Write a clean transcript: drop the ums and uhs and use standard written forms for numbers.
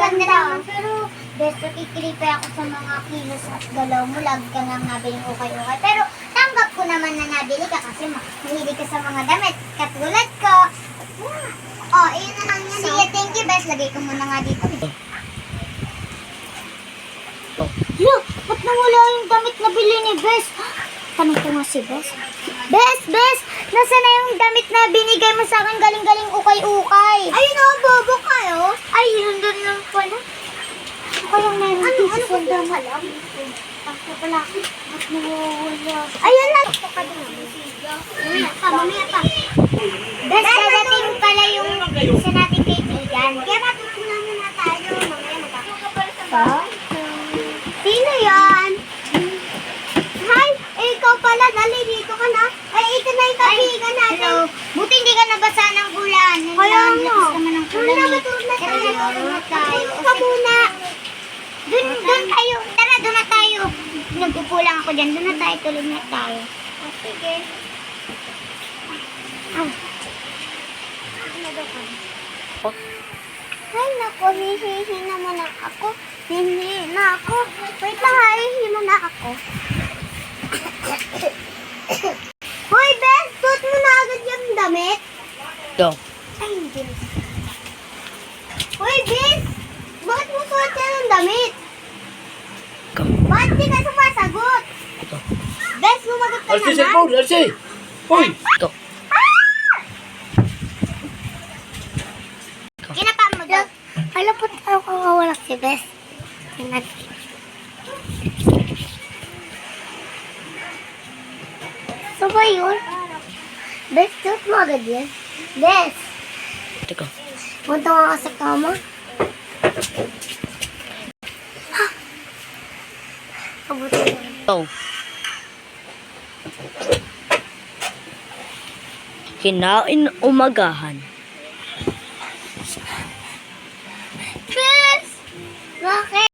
ganda naman. Pero, best, nakikilipa ako sa mga kilos at galaw mo. Lagi ka nga nabiling ukay-ukay. Pero, tanggap ko naman na nabili ka kasi mahilig ka sa mga damit. Katulad ko. Oh, iyon na lang yan. Sige, thank you, best. Lagay ko muna nga dito. Look, ba't nawala yung damit na bili ni Bes? Tanong ko nga si Bes. Bes, nasa na yung damit na binigay mo sa akin galing-galing ukay-ukay? Ayun o, bobo kayo. Ay, yun doon lang pala. Ako yung meron dito sa sweldo mo. Ako pala, ba't nawawala? Ayun lang. Mamaya pa. Bes, dadating pala yung isa nating kaibigan. Kaya matutunan muna tayo. Mamaya magkakapalit. Sino yan? Hi! Ikaw pala, dali dito ka na. Ay, ito na yung kaibigan natin. Hello. Buti hindi ka nabasa ng ulan. Kaya mo. Tara, matulog na tayo. Ka muna. Doon tayo. Tara, doon na tayo. Nagpupulang ako dyan. Doon na tayo, tulog na tayo. Sige. Ay, naku, hihihi naman ako. Hihihi na ako. Wait lang, hihihi muna ako. Hoy, Ben! Suot mo na agad yung damit? Ito. Ay, hindi. Hoy, Ben! Bakit mo suot yan ng damit? Bakit di ka sumasagot? Ito. Ben, sumagot ka Arsi, naman. cellphone! Arsi! Hoy! Ito. Kinapa mo daw. Alam po tayo kung wala si Bes. Tingnan. So ba yun? Bes, suot mo agad yan. Bes, Teka. punta ka sa kama. Ha? Abutin mo. Ito. Kinain umagahan. Bes! Bakit?